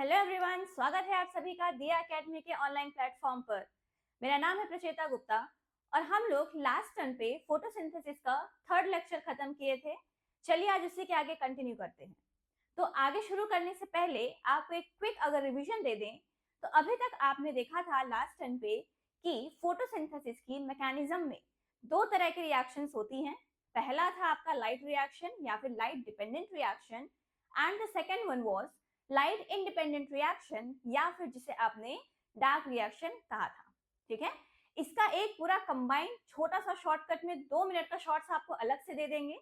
Hello everyone, स्वागत है आप सभी का दिया एकेडमी के ऑनलाइन प्लेटफॉर्म पर। मेरा नाम है प्रचेता गुप्ता और हम लोग लास्ट टर्न पे फोटोसिंथेसिस का थर्ड लेक्चर खत्म किए थे। चलिए आज उसी के आगे कंटिन्यू करते हैं। तो आगे शुरू करने से पहले आपको एक क्विक अगर रिवीजन दे दें तो अभी तक आपने देखा था लास्ट टर्न पे कि फोटोसिंथेसिस की मैकेनिज्म में दो तरह की रिएक्शंस होती हैं। पहला था आपका लाइट रिएक्शन या फिर light dependent reaction and the second one was light independent reaction या फिर जिसे आपने डार्क रिएक्शन कहा था। ठीक है, इसका एक पूरा कंबाइंड छोटा सा शॉर्टकट में 2 मिनट का शॉर्ट्स आपको अलग से दे देंगे।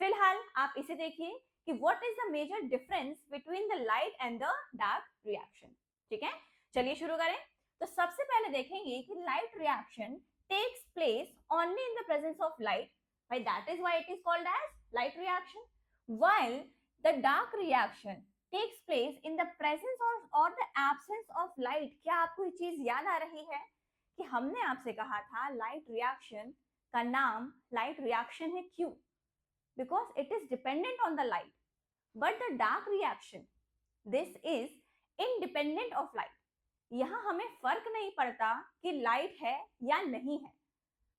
फिलहाल आप इसे देखिए कि what is the major difference between the light and the dark reaction. ठीक है, चलिए शुरू करें। तो सबसे पहले देखेंगे कि light reaction takes place only in the presence of light, by that is why it is called as light reaction, while the dark reaction takes place in the presence or the absence of light। क्या आपको ये चीज याद आ रही है कि हमने आपसे कहा था लाइट रिएक्शन का नाम लाइट रिएक्शन है, क्यों? because it is dependent on the light, but the dark reaction this is independent of light। यहाँ हमें फर्क नहीं पड़ता कि लाइट है या नहीं है,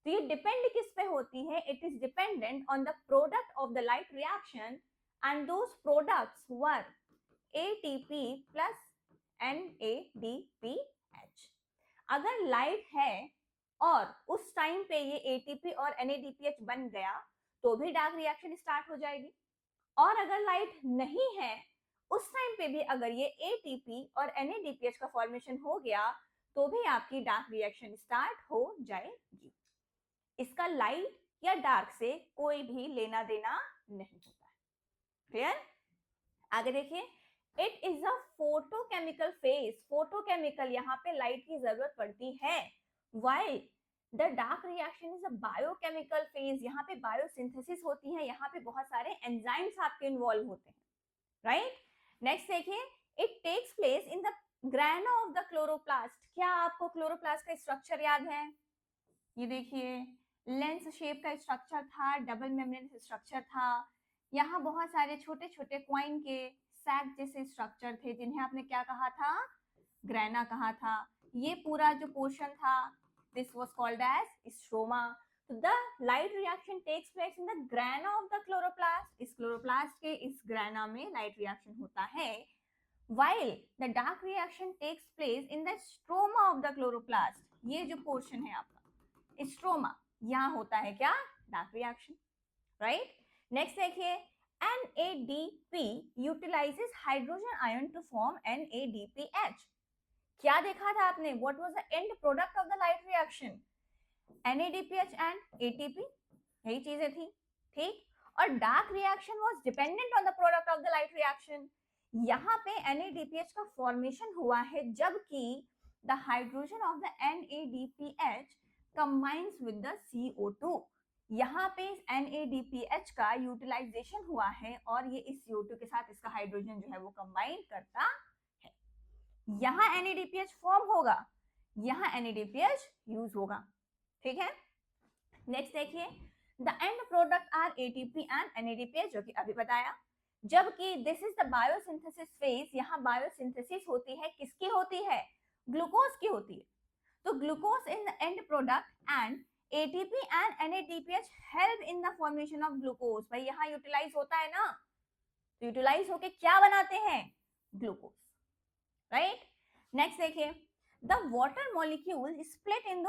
तो ये डिपेंड किस पे होती है? It is dependent on the product of the light reaction and those products were ATP plus NADPH। अगर लाइट है और उस टाइम पे ये ATP और NADPH बन गया तो भी डार्क रिएक्शन स्टार्ट हो जाएगी, और अगर लाइट नहीं है उस टाइम पे भी अगर ये ATP और NADPH का फॉर्मेशन हो गया तो भी आपकी डार्क रिएक्शन स्टार्ट हो जाएगी। इसका लाइट या डार्क से कोई भी लेना देना नहीं होता है। क्लियर? आगे देखिए, it is a photochemical phase. Photochemical, यहाँ पे लाइट की जरूरत पड़ती है, while the dark reaction is a biochemical phase. यहाँ पे बायोसिंथेसिस होती है, यहाँ पे बहुत सारे एंजाइम्स आपके इन्वॉल्व होते हैं, राइट? नेक्स्ट देखिए, it takes place in the grana of the chloroplast. क्या आपको क्लोरोप्लास्ट का स्ट्रक्चर याद है? ये देखिए, लेंस शेप का स्ट्रक्चर था, डबल मेम्ब्रेन स्ट्रक्चर था, यहाँ बहुत सारे छोटे छोटे क्वाइन के सैक जैसे स्ट्रक्चर थे जिन्हें आपने क्या कहा था? ग्रैना कहा था। ये पूरा जो पोर्शन था this was called as stroma. तो the light reaction takes place in the grana of the chloroplast. इस क्लोरोप्लास्ट के इस ग्रैना में लाइट रिएक्शन होता है, while the dark reaction takes place in the stroma of the chloroplast। ये जो portion है आपका स्ट्रोमा, यहाँ होता है क्या? Dark reaction, right? नेक्स्ट देखिए, NADP utilizes hydrogen ion to form NADPH। क्या देखा था आपने? What was the end product of the light reaction? NADPH and ATP, यही चीजें थी, ठीक? और dark reaction was dependent on the product of the light reaction। यहाँ पे NADPH का फॉर्मेशन हुआ है जबकि the hydrogen of the NADPH combines with the CO2। यहाँ पे इस NADPH का यूटिलाइजेशन हुआ है और ये इस CO2 के साथ इसका हाइड्रोजन जो है वो कंबाइन करता है। यहाँ NADPH फॉर्म होगा, यहाँ NADPH यूज होगा, ठीक है? नेक्स्ट देखिए, the end product are ATP and NADPH, जो कि अभी बताया। जबकि this is the biosynthesis phase, यहाँ बायोसिंथेसिस होती है, किसकी होती है? ग्लूकोज की होती है। तो glucose in the end product and ATP and NADPH help in the formation of glucose। भाई यहाँ यूटिलाइज होता है ना, तो यूटिलाइज होके क्या बनाते हैं? Glucose, right? नेक्स्ट देखिए, the water molecule split in the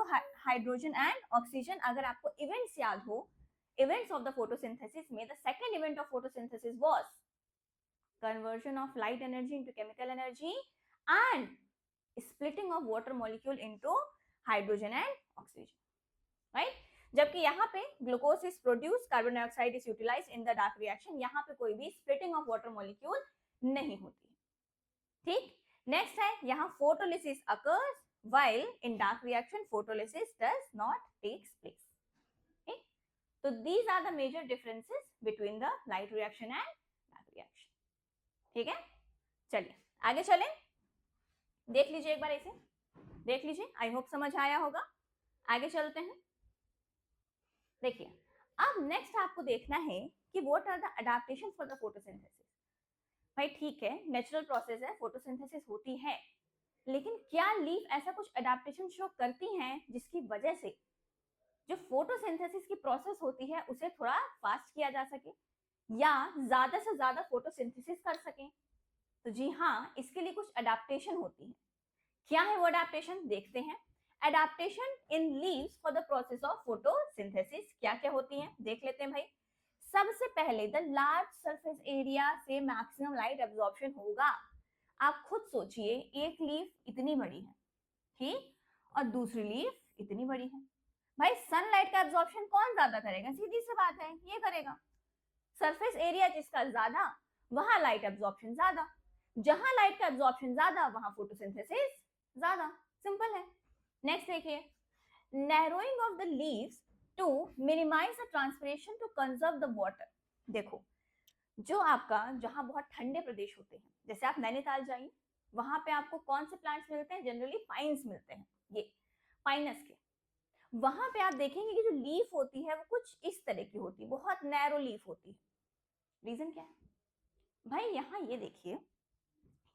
hydrogen and oxygen. अगर आपको इवेंट्स याद हो, इवेंट्स ऑफ द फोटोसिंथेसिस में the second event of photosynthesis was conversion of light energy into chemical energy and splitting of water molecule into hydrogen and oxygen, right? जबकि यहाँ पे glucose is produce, carbon dioxide is utilised in the dark reaction. यहाँ पे कोई भी splitting of water molecule नहीं होती, ठीक? नेक्स्ट है, यहाँ photolysis occurs while in dark reaction photolysis does not takes place। okay? So these are the major differences between the light reaction and dark reaction। ठीक है, चलिए आगे चलें। देख लीजिए एक बार, इसे देख लीजिए, आई होप समझ आया होगा। आगे चलते हैं। देखिए, अब नेक्स्ट आपको देखना है कि what are the adaptation for the photosynthesis. भाई ठीक है, नेचुरल प्रोसेस है, फोटोसिंथेसिस होती है, लेकिन क्या लीफ ऐसा कुछ अडेप्टेशन शो करती हैं जिसकी वजह से जो फोटोसिंथेसिस की प्रोसेस होती है उसे थोड़ा फास्ट किया जा सके या ज्यादा से ज्यादा फोटोसिंथेसिस कर सके? तो जी हाँ, इसके लिए कुछ अडेप्टेशन होती है। क्या है वो अडेप्टेशन, देखते हैं। Adaptation in leaves for the process of photosynthesis क्या क्या होती है, देख लेते हैं भाई। सबसे पहले द लार्ज सरफेस एरिया से मैक्सिमम लाइट एब्जॉर्प्शन होगा। आप खुद सोचिए, एक लीफ इतनी बड़ी है, ठीक, और दूसरी लीफ इतनी बड़ी है। भाई सनलाइट का एब्जॉर्प्शन कौन ज्यादा करेगा? सीधी सी बात है, ये करेगा। सरफेस एरिया जिसका ज्यादा, वहां लाइट एब्जॉर्प्शन ज्यादा। जहां लाइट का एब्जॉर्प्शन ज्यादा, वहां फोटोसिंथेसिस ज्यादा। सिंपल है। नेक्स्ट देखिए, narrowing of the leaves to minimise the transpiration to conserve the water. देखो, जो आपका जहां बहुत ठंडे प्रदेश होते हैं, जैसे आप नैनीताल जाइए, वहां पे आपको कौन से प्लांट्स मिलते हैं? जनरली पाइन्स मिलते हैं, ये पाइनस के। वहां पे आप देखेंगे कि जो लीफ होती है वो कुछ इस तरह की होती है, बहुत नैरो लीफ होती है। रीजन क्या है भाई? यहाँ ये देखिए,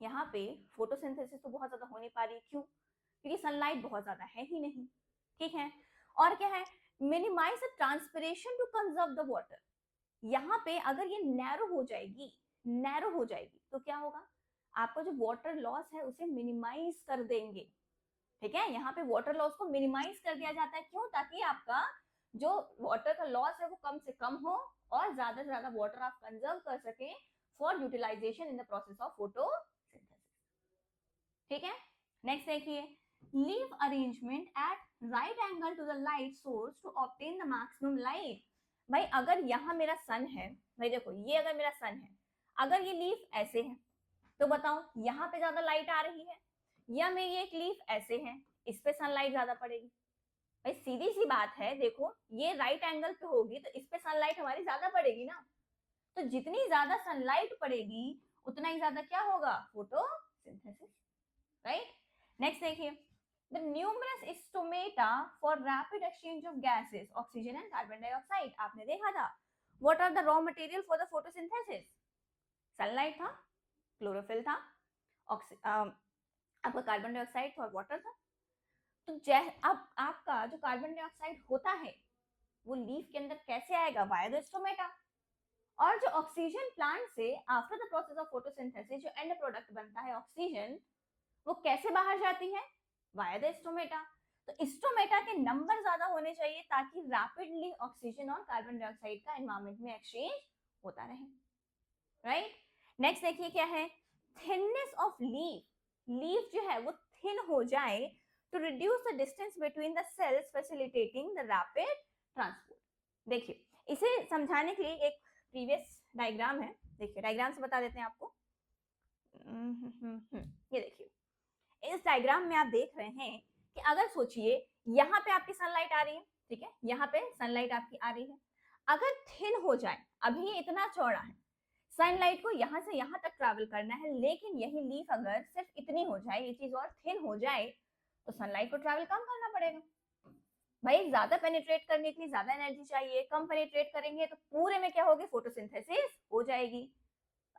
यहाँ पे फोटोसिंथेसिस तो बहुत ज्यादा हो नहीं पा रही, क्यों? क्योंकि सनलाइट बहुत ज्यादा है ही नहीं, ठीक है। और क्या है? Minimise the transpiration to conserve the water. यहाँ पे अगर ये नैरो हो जाएगी, नैरो हो जाएगी तो क्या होगा? आपका जो वाटर लॉस है उसे मिनिमाइज कर देंगे, ठीक है। यहाँ पे वाटर लॉस को मिनिमाइज कर दिया जाता है, क्यों? ताकि आपका जो वाटर का लॉस है वो कम से कम हो और ज्यादा से ज्यादा वाटर आप कंजर्व कर सके for utilisation in the process of photosynthesis, ठीक है। नेक्स्ट देखिए, leaf arrangement at right angle to the light source to obtain the maximum light. भाई अगर यहाँ मेरा सन है, भाई देखो ये अगर मेरा सन है, अगर ये लीफ ऐसे है तो बताओ यहाँ पे ज्यादा लाइट आ रही है, या मेरी एक लीफ ऐसे है, इस पे सनलाइट ज्यादा पड़ेगी? भाई सीधी सी बात है, देखो ये राइट एंगल पे होगी तो इस पे सनलाइट हमारी ज्यादा पड़ेगी ना। तो जितनी ज्यादा सनलाइट पड़ेगी उतना ही ज्यादा क्या होगा? Photosynthesis, right. नेक्स्ट देखिए, the numerous stomata for rapid exchange of gases oxygen and carbon dioxide. आपने देखा था, what are the raw material for the photosynthesis? Sunlight था, क्लोरोफिल था, आपका कार्बन डाइऑक्साइड और वाटर था। तो अब आपका जो कार्बन डाइऑक्साइड होता है वो लीफ के अंदर कैसे आएगा? Via the stomata. और जो ऑक्सीजन प्लांट से after the process of photosynthesis जो एंड प्रोडक्ट बनता है ऑक्सीजन, वो कैसे बाहर जाती है? Via the stomata. तो स्टोमेटा के नंबर ज्यादा होने चाहिए ताकि रैपिडली ऑक्सीजन और कार्बन डाइऑक्साइड का एनवायरमेंट में एक्सचेंज होता रहे, राइट। नेक्स्ट देखिए क्या है, थिननेस ऑफ लीफ। लीफ जो है वो थिन हो जाए to reduce the distance between the cells facilitating the rapid transport. देखिए, इसे समझाने के लिए एक प्रीवियस डायग्राम है, देखिए डायग्राम से बता देते हैं आपको। ये देखिए, इस डायग्राम में आप देख रहे हैं कि अगर सोचिए यहाँ पे आपकी सनलाइट आ रही है, ठीक है, यहाँ पे सनलाइट आपकी आ रही है, अगर थिन हो जाए, अभी ये इतना चौड़ा है, सनलाइट को यहाँ से यहाँ तक ट्रैवल करना है, लेकिन यही लीफ अगर सिर्फ इतनी हो जाए, ये चीज और थिन हो जाए, तो सनलाइट को ट्रैवल कम करना पड़ेगा। भाई ज्यादा पेनिट्रेट करने के लिए ज्यादा एनर्जी चाहिए, कम पेनिट्रेट करेंगे तो पूरे में क्या होगी? फोटोसिंथेसिस हो जाएगी।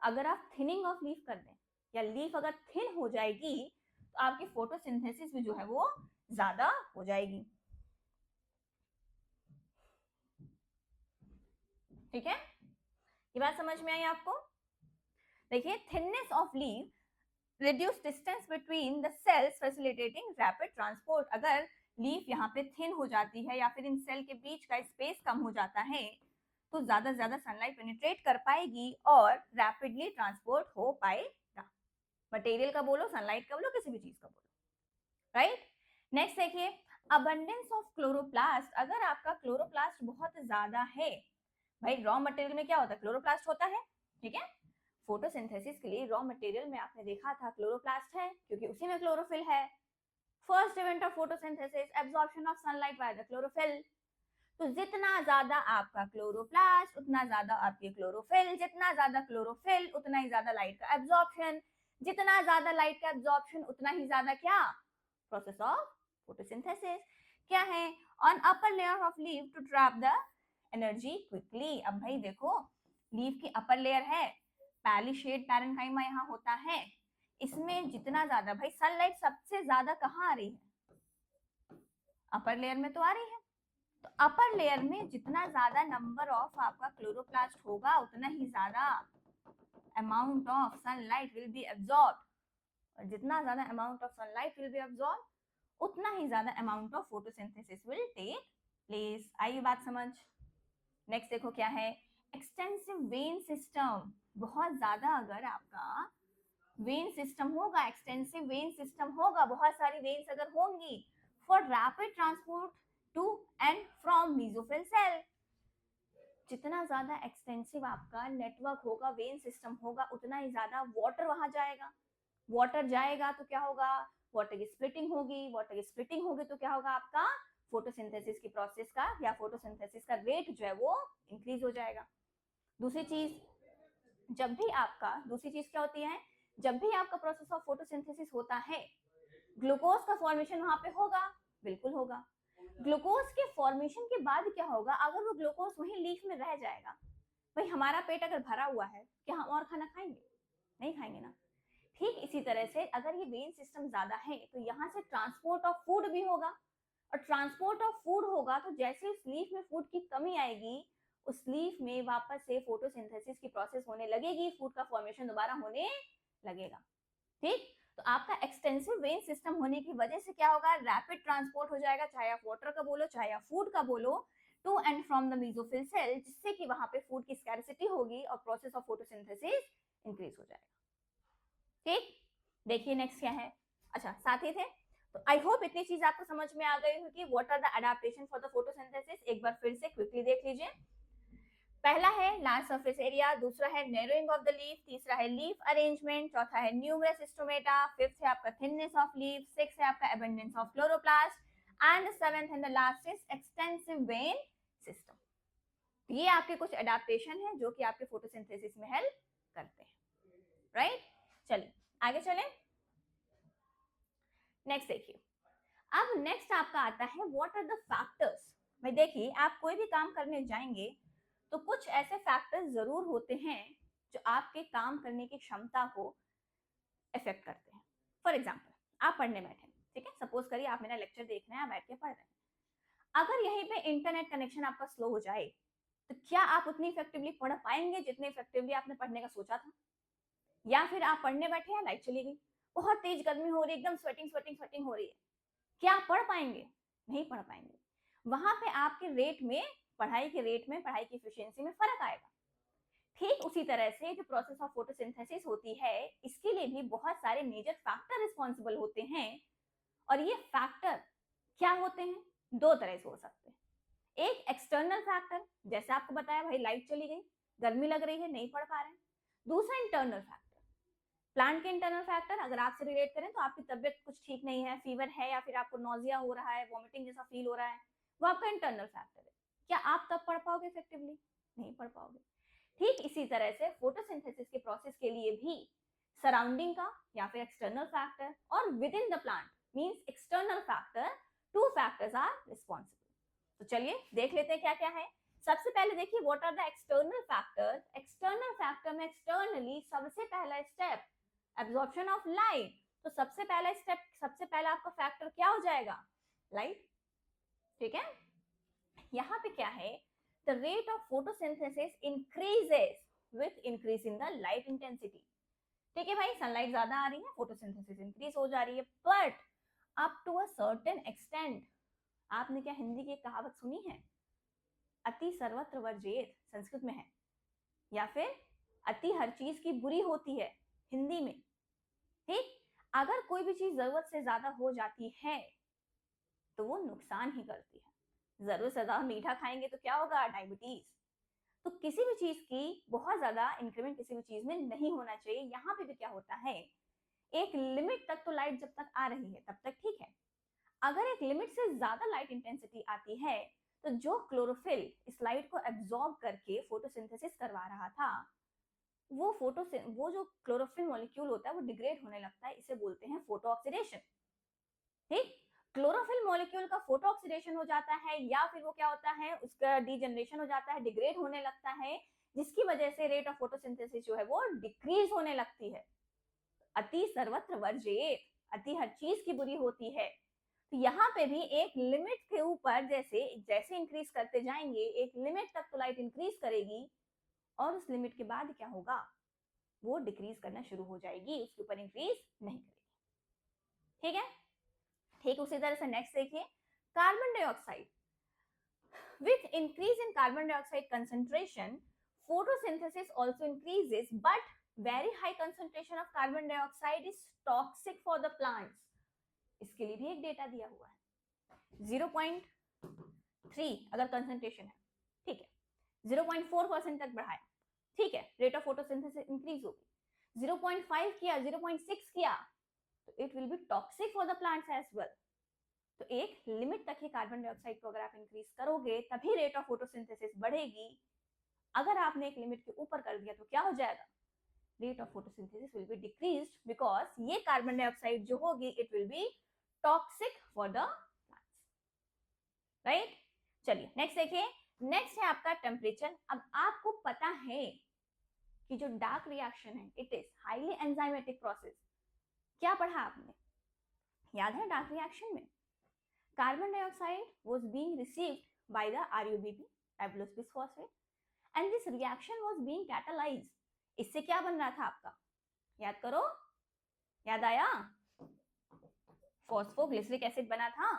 अगर आप थिनिंग ऑफ लीफ कर दें या लीफ अगर थिन हो जाएगी तो आपकी फोटोसिंथेसिस भी जो है वो ज्यादा हो जाएगी, ठीक है। ये बात समझ में आई आपको? देखिए, thinness of leaf reduce distance between the cells facilitating rapid transport. अगर लीफ यहाँ पे थिन हो जाती है या फिर इन सेल के बीच का स्पेस कम हो जाता है तो ज्यादा से ज्यादा सनलाइट पेनिट्रेट कर पाएगी और रैपिडली ट्रांसपोर्ट हो पाएगा। मटेरियल का बोलो, सनलाइट का बोलो, किसी भी चीज का बोलो, राइट। नेक्स्ट देखिए, अबंडेंस ऑफ क्लोरोप्लास्ट। अगर आपका क्लोरोप्लास्ट बहुत ज्यादा है, भाई रॉ मटेरियल में क्या होता है? क्लोरोप्लास्ट होता है, ठीक है। फोटोसिंथेसिस के लिए रॉ मटेरियल में आपने देखा था क्लोरोप्लास्ट है, क्योंकि उसी में क्लोरोफिल है। First event of photosynthesis, absorption of sunlight by the chlorophyll. तो जितना ज्यादा आपका क्लोरोप्लास्ट उतना ज्यादा आपकी क्लोरोफिल, जितना ज्यादा क्लोरोफिल उतना ही ज्यादा लाइट का एब्जॉर्प्शन, जितना ज्यादा लाइट का एब्जॉर्प्शन उतना ही ज्यादा क्या? Process of photosynthesis. क्या है? On upper layer of leaf to trap the energy quickly. अब भाई देखो, लीफ की अपर लेयर है पहली शेड पैरेन्काइमा यहाँ होता है, इसमें जितना ज्यादा भाई सनलाइट सबसे ज्यादा कहाँ आ रही है, अपर लेयर में तो आ रही है, तो अपर लेयर में जितना ज्यादा नंबर ऑफ आपका क्लोरोप्लास्ट होगा उतना ही ज्यादा amount of sunlight will be absorb, और जितना ज्यादा amount of sunlight will be absorb उतना ही ज्यादा amount of photosynthesis will take place. आई बात समझ? नेक्स्ट देखो क्या है, एक्सटेंसिव वेन सिस्टम। बहुत ज्यादा अगर आपका वेन सिस्टम होगा, एक्सटेंसिव वेन सिस्टम होगा, बहुत सारी वेन्स अगर होंगी for rapid transport to and from mesophyll cell, जितना ज्यादा एक्सटेंसिव आपका नेटवर्क होगा, वेन सिस्टम होगा, उतना ही ज्यादा वाटर वहां जाएगा। वाटर जाएगा तो क्या होगा, वाटर की स्प्लिटिंग होगी, वाटर की स्प्लिटिंग होगी तो क्या होगा, आपका फोटोसिंथेसिस की प्रोसेस का या फोटोसिंथेसिस का रेट जो है वो इंक्रीज हो जाएगा। दूसरी चीज, जब भी आपका दूसरी चीज क्या होती है, जब भी आपका प्रोसेस ऑफ फोटोसिंथेसिस होता है, ग्लूकोज का फॉर्मेशन वहां पे होगा, बिल्कुल होगा। ग्लूकोज के फॉर्मेशन के बाद क्या होगा, अगर वो ग्लूकोज वहीं लीफ में रह जाएगा, भाई हमारा पेट अगर भरा हुआ है, क्या हम और खाना खाएंगे? नहीं खाएंगे ना। ठीक इसी तरह से अगर ये वेन सिस्टम ज्यादा है तो यहाँ से ट्रांसपोर्ट ऑफ फूड भी होगा, और ट्रांसपोर्ट ऑफ फूड होगा तो जैसे उस लीफ में फूड की कमी आएगी, उस लीफ में वापस से फोटोसिंथेसिस की प्रोसेस होने लगेगी, फूड का फॉर्मेशन दोबारा होने लगेगा। ठीक, तो आपका एक्सटेंसिव वेन सिस्टम होने की वजह से क्या होगा, रैपिड ट्रांसपोर्ट हो जाएगा, चाहे आप वाटर का बोलो चाहे आप फूड का बोलो, to and from the mesophyll cell, जिससे कि वहां पे फूड की स्कैरसिटी होगी और प्रोसेस ऑफ फोटोसिंथेसिस इंक्रीज हो जाएगा। ठीक, देखिए नेक्स्ट क्या है। अच्छा साथी थे, तो आई होप इतनी चीज आपको समझ में आ गई होगी। What are the adaptation for the photosynthesis, एक बार फिर से क्विकली देख लीजिए। पहला है लार्ज सरफेस एरिया, दूसरा है नैरोइंग ऑफ द लीफ, तीसरा है लीफ अरेंजमेंट, चौथा है न्यूमरस स्टोमेटा, फिफ्थ है आपका थिननेस ऑफ लीफ, सिक्स्थ है आपका abundance of chloroplast, and seventh and the last is extensive vein system. ये आपके कुछ एडाप्टेशन है जो कि आपके फोटोसिंथेसिस में हेल्प करते हैं, राइट? चलिए आगे चलें। नेक्स्ट देखिए, अब नेक्स्ट आपका आता है व्हाट आर द फैक्टर्स। भाई देखिए, आप कोई भी काम करने जाएंगे तो कुछ ऐसे फैक्टर्स जरूर होते हैं जो आपके काम करने की क्षमता को इफेक्ट करते हैं। फॉर एग्जाम्पल, आप पढ़ने बैठे, ठीक है, सपोज करिए आप मेरा लेक्चर देख रहे हैं, आप बैठ के पढ़ रहे हैं, अगर यहीं पे इंटरनेट कनेक्शन आपका स्लो हो जाए तो क्या आप उतनी इफेक्टिवली पढ़ पाएंगे जितने इफेक्टिवली आपने पढ़ने का सोचा था? या फिर आप पढ़ने बैठे हैं, लाइट चली गई, बहुत तेज गर्मी हो रही है, एकदम स्वेटिंग स्वेटिंग स्वेटिंग हो रही है, क्या आप पढ़ पाएंगे? नहीं पढ़ पाएंगे। वहां पे आपके रेट में, पढ़ाई के रेट में, पढ़ाई की एफिशिएंसी में फर्क आएगा। ठीक उसी तरह से जो प्रोसेस ऑफ फोटोसिंथेसिस होती है, इसके लिए भी बहुत सारे मेजर फैक्टर रिस्पॉन्सिबल होते हैं, और ये फैक्टर क्या होते हैं, दो तरह से हो सकते हैं। एक एक्सटर्नल फैक्टर, जैसे आपको बताया भाई लाइट चली गई, गर्मी लग रही है, नहीं पढ़ पा रहे हैं। दूसरा इंटरनल फैक्टर, प्लांट के इंटरनल फैक्टर, अगर आपसे रिलेट करें तो आपकी तबियत कुछ ठीक नहीं है, फीवर है, या फिर आपको नोजिया हो रहा है, वॉमिटिंग जैसा फील हो रहा है, वो आपका इंटरनल फैक्टर है। क्या आप तब पढ़ पाओगे इफेक्टिवली? नहीं पढ़ पाओगे। ठीक इसी तरह से फोटोसिंथेसिस के प्रोसेस के लिए भी सराउंडिंग का या फिर एक्सटर्नल फैक्टर और within the plant means external factor, two factors are responsible. तो चलिए देख लेते हैं क्या क्या है। सबसे पहले देखिए what are the external factor. External factor में एक्सटर्नली सबसे पहला स्टेप एब्जॉर्प्शन ऑफ लाइट। तो सबसे पहला स्टेप, सबसे पहला आपका फैक्टर क्या हो जाएगा? लाइट। ठीक है, यहाँ पे क्या है, the rate of photosynthesis increases with increase in the light intensity। ठीक है भाई, सनलाइट ज्यादा आ रही है, फोटोसिंथेसिस इंक्रीज हो जा रही है, but up to a certain extent. आपने क्या हिंदी की एक कहावत सुनी है, अति सर्वत्र वर्जेत, संस्कृत में है, या फिर अति हर चीज की बुरी होती है, हिंदी में। ठीक, अगर कोई भी चीज जरूरत से ज्यादा हो जाती है तो वो नुकसान ही करती है। जरूरत से ज्यादा मीठा खाएंगे तो क्या होगा? डायबिटीज। तो किसी भी चीज की बहुत ज्यादा इंक्रीमेंट किसी भी चीज में नहीं होना चाहिए। यहाँ पे भी क्या होता है, एक लिमिट तक तो लाइट जब तक आ रही है तब तक ठीक है, अगर एक लिमिट से ज्यादा लाइट इंटेंसिटी आती है तो जो क्लोरोफिल इस लाइट को एब्जॉर्ब करके फोटोसिंथेसिस करवा रहा था, वो जो क्लोरोफिल मॉलिक्यूल होता है वो डिग्रेड होने लगता है, इसे बोलते हैं फोटो ऑक्सीडेशन। ठीक, क्लोरोफिल मॉलिक्यूल का फोटो ऑक्सीडेशन हो जाता है, या फिर वो क्या होता है, उसका डीजनरेशन हो जाता है, डिग्रेड होने लगता है, जिसकी वजह से रेट ऑफ फोटोसिंथेसिस जो है वो डिक्रीज होने लगती है। अति सर्वत्र वर्जेत, अति हर चीज की बुरी होती है। तो यहाँ पे भी एक लिमिट के ऊपर जैसे जैसे इंक्रीज करते जाएंगे, एक लिमिट तक तो लाइट इंक्रीज करेगी और उस लिमिट के बाद क्या होगा, वो डिक्रीज करना शुरू हो जाएगी, उसके ऊपर इंक्रीज नहीं करेगी। ठीक है, ठीक उसी तरह से नेक्स्ट देखिए, carbon dioxide. With increase in carbon dioxide concentration, photosynthesis also increases, but very high concentration of carbon dioxide is toxic for the plants. इसके लिए भी एक डेटा दिया हुआ है, 0.3 अगर कंसंट्रेशन है, ठीक है, 0.4% तक बढ़ाया, ठीक है, रेट ऑफ फोटोसिंथेसिस इंक्रीज होगी, 0.5 किया, 0.6 किया, तो it will be toxic for the plants as well. तो एक लिमिट तक ही कार्बन डाइऑक्साइड को अगर आप इंक्रीज करोगे तभी रेट ऑफ फोटोसिंथेसिस बढ़ेगी। अगर आपने एक लिमिट के ऊपर कर दिया तो क्या हो जाएगा, rate of photosynthesis will be decreased, because ये कार्बन डाइऑक्साइड जो होगी it will be toxic for the plants, right. चलिए नेक्स्ट देखिए, नेक्स्ट है आपका टेम्परेचर। अब आपको पता है कि जो डार्क रिएक्शन है it is highly enzymatic process. क्या पढ़ा आपने, याद है डार्क रिएक्शन में carbon dioxide was being received by the RUBP, ribulose bisphosphate, and this reaction was being catalyzed. इससे क्या बन रहा था आपका, याद करो, याद आया, फॉस्फोग्लिसरिक एसिड बना था।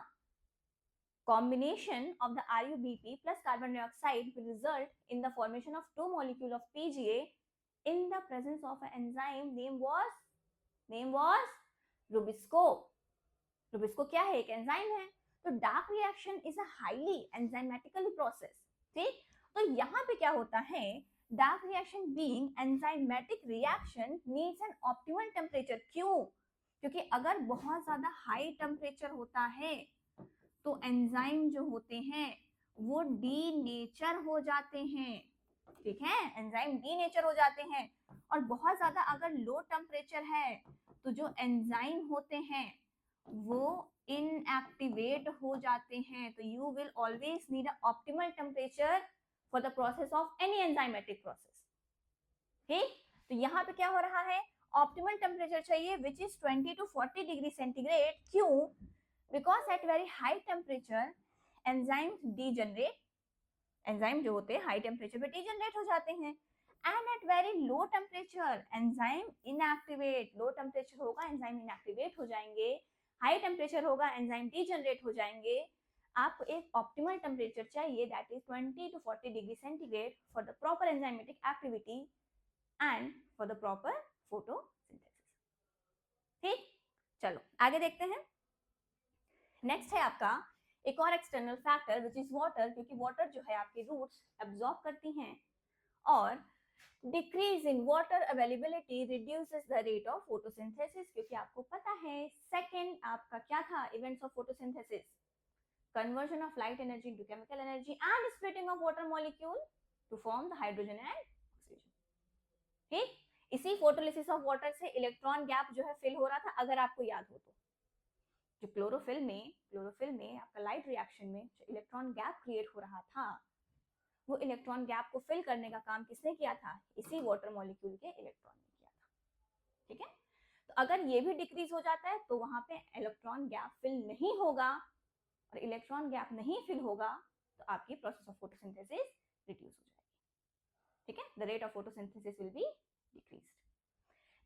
Combination of the RUBP plus carbon dioxide will result in the formation of two molecules of PGA in the presence of an enzyme name was Rubisco. Rubisco क्या है, एक एंजाइम है। तो dark reaction is a highly enzymatical process, ठीक। तो यहाँ पे क्या होता है, dark reaction being enzymatic reaction needs an optimal temperature. क्यों, क्योंकि अगर बहुत ज्यादा हाई टेम्परेचर होता है तो एंजाइम जो होते हैं वो डीनेचर हो जाते हैं, ठीक है, एंजाइम डीनेचर हो जाते हैं। और बहुत ज्यादा अगर लो टेम्परेचर है तो जो एंजाइम होते हैं वो इनएक्टिवेट हो जाते हैं। तो you will always need a optimal temperature for the process of any enzymatic process, ठीक। तो यहाँ पे क्या हो रहा है, ऑप्टिमल टेम्परेचर चाहिए which is 20 to 40 degree centigrade. क्यों, because at very high temperature enzymes degenerate, enzyme जो होते हैं हाई टेम्परेचर पे डीजनरेट हो जाते हैं, and at very low temperature enzyme inactivate. Low temperature होगा एंजाइम इनएक्टिवेट हो जाएंगे, हाई टेम्परेचर होगा एंजाइम डीजनरेट हो जाएंगे। आपको एक ऑप्टिमल टेम्परेचर चाहिए that is 20 to 40 degree centigrade for the proper enzymatic activity and for the proper photosynthesis, ठीक। चलो आगे देखते हैं, नेक्स्ट है आपका एक और external factor which is water, क्योंकि वाटर जो है आपकी रूट्स एब्जॉर्ब करती हैं और decrease in water availability reduces the rate of photosynthesis. क्योंकि आपको पता है सेकंड आपका क्या था events of photosynthesis, conversion of light energy into chemical energy and splitting of water molecule to form the hydrogen and oxygen, ठीक। इसी photolysis of water से इलेक्ट्रॉन गैप जो है फिल हो रहा था, अगर आपको याद हो तो। जो क्लोरोफिल में आपका लाइट रिएक्शन में जो इलेक्ट्रॉन गैप क्रिएट हो रहा था, वो इलेक्ट्रॉन गैप को फिल करने का काम किसने किया था, इसी वाटर मॉलिक्यूल के इलेक्ट्रॉन ने किया था, ठीक है। तो अगर ये भी डिक्रीज हो जाता है तो वहां पे इलेक्ट्रॉन गैप फिल नहीं होगा, और इलेक्ट्रॉन गैप नहीं फिल होगा तो आपकी प्रोसेस ऑफ फोटोसिंथेसिस रिड्यूस हो जाएगी, ठीक है, the rate of photosynthesis will be decreased.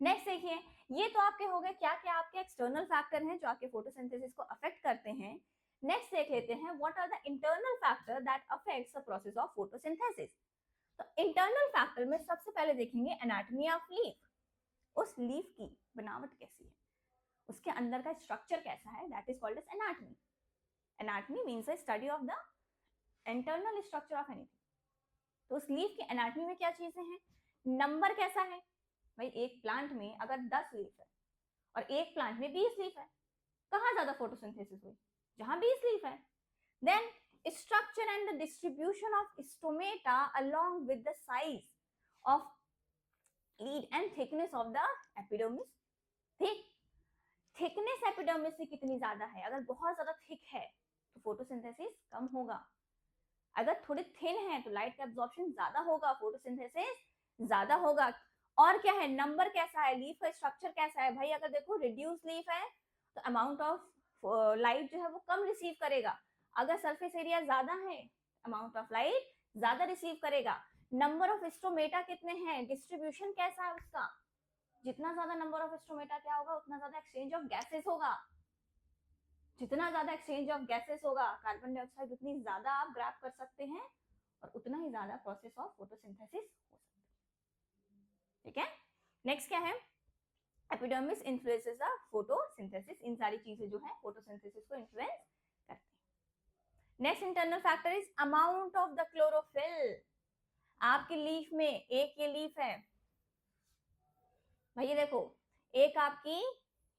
Next देखिए, ये तो आपके हो गए क्या क्या आपके एक्सटर्नल फैक्टर हैं जो आपके फोटोसिंथेसिस को अफेक्ट करते हैं। नेक्स्ट देख लेते हैं what are the internal factor that affects the process of photosynthesis. तो इंटरनल फैक्टर में सबसे पहले देखेंगे एनाटॉमी ऑफ लीफ, उस लीफ की बनावट कैसी है, उसके अंदर का स्ट्रक्चर कैसा है, that is called as anatomy. Anatomy means the study of the internal structure of anything. तो उस लीफ की एनाटॉमी में क्या चीजें हैं, नंबर कैसा है, भाई एक प्लांट में अगर 10 लीफ है और एक प्लांट में 20 लीफ है, कहाँ ज्यादा फोटोसिंथेसिस हुई, जहां 20 लीफ है। Then structure and the distribution of stomata along with the size of lead and thickness of the epidermis, ठीक। थिकनेस एपिडर्मिस से कितनी ज्यादा है, अगर बहुत ज्यादा थिक है तो फोटोसिंथेसिस कम होगा, अगर थोड़ी थिन है तो लाइट का एब्जॉर्प्शन ज्यादा होगा, फोटोसिंथेसिस ज्यादा होगा। और क्या है, नंबर कैसा है, लीफ का स्ट्रक्चर कैसा है भाई, अगर देखो रिड्यूस लीफ है तो अमाउंट ऑफ लाइट जो है वो कम रिसीव करेगा। अगर सरफेस एरिया ज्यादा है, अमाउंट ऑफ लाइट ज्यादा रिसीव करेगा। नंबर ऑफ स्ट्रोमेटा कितने हैं, डिस्ट्रीब्यूशन कैसा है उसका, जितना ज्यादा नंबर ऑफ स्ट्रोमेटा क्या होगा, उतना ज्यादा एक्सचेंज ऑफ गैसेस होगा। जितना ज्यादा एक्सचेंज ऑफ गैसेस होगा, कार्बन डाइऑक्साइड उतनी ज्यादा आप ग्रैब कर सकते हैं और उतना ही ज्यादा प्रोसेस ऑफ फोटोसिंथेसिस हो सकता है। ठीक है, नेक्स्ट क्या है, एपिडर्मिस इन्फ्लुएंसेस द फोटोसिंथेसिस। इन सारी चीजें जो है फोटोसिंथेसिस को इन्फ्लुएंस करती है। Next internal factor is amount of the chlorophyll. आपकी लीफ में एक ये लीफ है भाई, देखो एक आपकी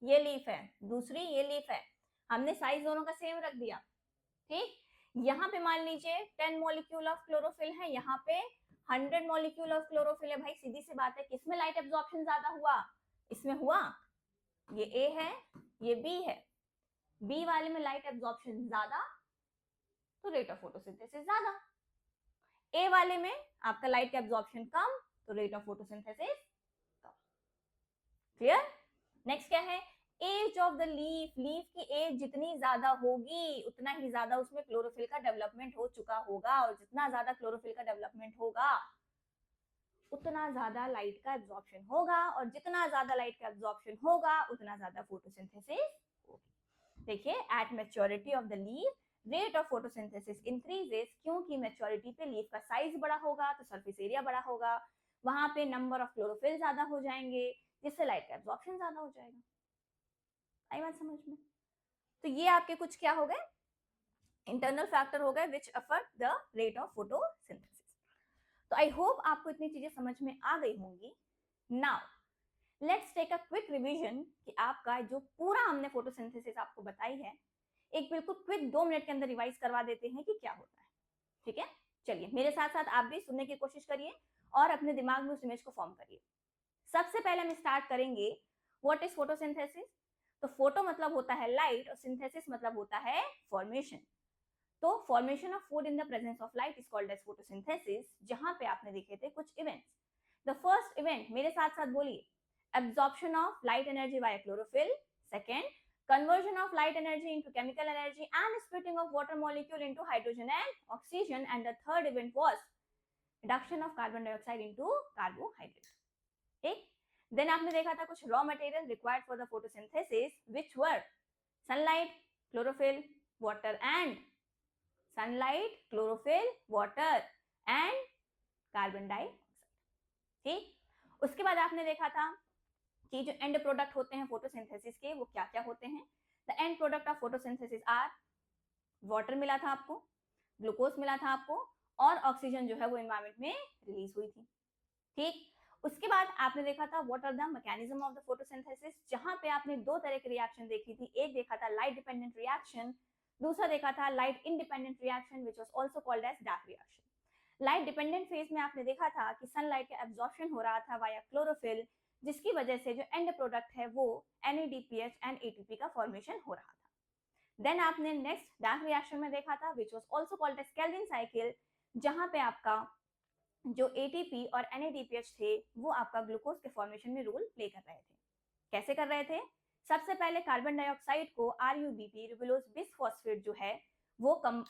ये लीफ है, दूसरी ये लीफ है, हमने साइज दोनों का सेम रख दिया। ठीक, यहाँ पे मान लीजिए 10 मॉलिक्यूल ऑफ क्लोरोफिल है, यहाँ पे 100 मॉलिक्यूल ऑफ क्लोरोफिल है। भाई सीधी सी बात है, किसमें लाइट एब्जॉर्प्शन ज्यादा हुआ, इसमें हुआ। ये ए है, ये बी है, बी वाले में लाइट एब्जॉर्प्शन ज्यादा तो रेट ऑफ फोटोसिंथेसिस ज्यादा, ए वाले में आपका लाइट का एब्जॉर्प्शन कम तो रेट ऑफ फोटोसिंथेसिस कम। क्लियर। नेक्स्ट क्या है, edge of the leaf. Leaf की एज जितनी ज्यादा होगी उतना ही ज्यादा उसमें क्लोरोफिल का डेवलपमेंट हो चुका होगा, और जितना ज्यादा क्लोरोफिल का डेवलपमेंट होगा उतना ज्यादा लाइट का एब्जॉर्प्शन होगा, और जितना ज्यादा लाइट का एब्जॉर्प्शन होगा उतना ज्यादा फोटोसिंथेसिस होगी। देखिए, at maturity of the leaf rate of photosynthesis increases, क्योंकि मैच्योरिटी पे लीफ का साइज बड़ा होगा तो सरफेस एरिया बड़ा होगा, वहां पे नंबर ऑफ क्लोरोफिल ज्यादा हो जाएंगे, जिससे लाइट का एब्जॉर्प्शन ज्यादा हो जाएगा। आई बात समझ में। तो ये आपके कुछ क्या हो गए, इंटरनल फैक्टर हो गए which affect the rate of photosynthesis. तो आई होप आपको इतनी चीजें समझ में आ गई होंगी। Now let's take a quick revision कि आपका जो पूरा हमने फोटोसिंथेसिस आपको बताई है, एक बिल्कुल क्विक 2 मिनट के अंदर रिवाइज करवा देते हैं कि क्या होता है। ठीक है, चलिए मेरे साथ साथ आप भी सुनने की कोशिश करिए और अपने दिमाग में उस इमेज को फॉर्म करिए। सबसे पहले हम स्टार्ट करेंगे, व्हाट इज फोटोसिंथेसिस। तो फोटो मतलब होता है लाइट और सिंथेसिस मतलब होता है फॉर्मेशन। तो formation of food in the presence of light is called as photosynthesis, जहां पे आपने देखे थे कुछ इवेंट्स। द फर्स्ट इवेंट, मेरे साथ साथ बोलिए, absorption of light energy by chlorophyll. Second, conversion of light energy into chemical energy and splitting of water molecule into hydrogen and oxygen. And the third event was reduction of carbon dioxide into carbohydrates. ठीक, then आपने देखा था कुछ raw material required for the photosynthesis which were sunlight, chlorophyll, water and sunlight, chlorophyll, water and carbon dioxide. ठीक, उसके बाद आपने देखा था कि जो एंड प्रोडक्ट होते हैं फोटोसिंथेसिस के वो क्या क्या होते हैं। The end product of photosynthesis are, water मिला था आपको, ग्लूकोज मिला था आपको, और ऑक्सीजन जो है वो एनवायरमेंट में रिलीज हुई थी। ठीक, उसके बाद आपने देखा था what are the mechanism of the photosynthesis, जहां पे आपने दो तरह के रिएक्शन देखी थी। एक देखा था लाइट डिपेंडेंट रिएक्शन, दूसरा देखा था light independent reaction which was also called as dark reaction. Light dependent phase में आपने देखा था कि सनलाइट का एब्जॉर्प्शन हो रहा था वाया क्लोरोफिल, जिसकी वजह से जो एंड प्रोडक्ट है वो NADPH एंड ATP का फॉर्मेशन हो रहा था। देन आपने नेक्स्ट डार्क रिएक्शन में देखा था which was also called as Calvin cycle, जहां पे आपका जो ATP और NADPH थे वो आपका ग्लूकोज के फॉर्मेशन में रोल प्ले कर रहे थे। कैसे कर रहे थे, सबसे पहले कार्बन डाइऑक्साइड को RUBP, रिबुलोज बिसफॉस्फेट जो है वो कम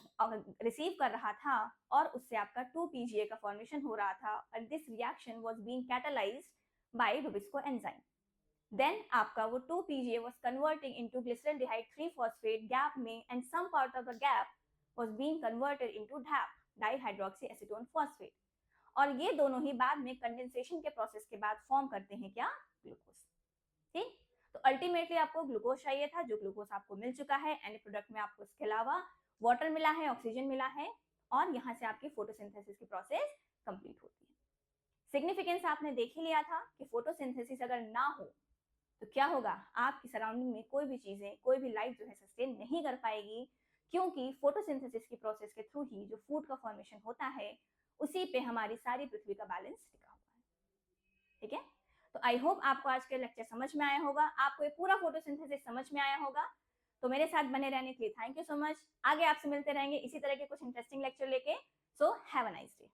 रिसीव कर रहा था, और उससे आपका 2-PGA का फॉर्मेशन हो रहा था, और this reaction was being catalysed by RuBisCO enzyme. Then आपका वो 2-PGA was converting into glyceraldehyde 3-phosphate GAP में, and some part of the gap was being converted into DHAP, dihydroxyacetone phosphate. और ये दोनों ही बाद में कंडेंसेशन के प्रोसेस के बाद फॉर्म करते हैं क्या, ग्लूकोज। ठीक, तो अल्टीमेटली आपको ग्लूकोज चाहिए था, जो ग्लूकोज आपको मिल चुका है। एंड प्रोडक्ट में आपको इसके अलावा वाटर मिला है, ऑक्सीजन मिला है, और यहाँ से आपकी फोटोसिंथेसिस की प्रोसेस कंप्लीट होती है। सिग्निफिकेंस आपने देख ही लिया था कि फोटोसिंथेसिस अगर ना हो तो क्या होगा, आपकी सराउंडिंग में कोई भी चीजें, कोई भी लाइफ जो है सस्टेन नहीं कर पाएगी, क्योंकि फोटोसिंथेसिस की प्रोसेस के थ्रू ही जो फूड का फॉर्मेशन होता है उसी पे हमारी सारी पृथ्वी का बैलेंस टिका हुआ है। ठीक है, तो आई होप आपको आज के लेक्चर समझ में आया होगा, आपको ये पूरा फोटोसिंथेसिस समझ में आया होगा। तो मेरे साथ बने रहने के लिए थैंक यू सो मच। आगे आपसे मिलते रहेंगे इसी तरह के कुछ इंटरेस्टिंग लेक्चर लेके। So have a nice day.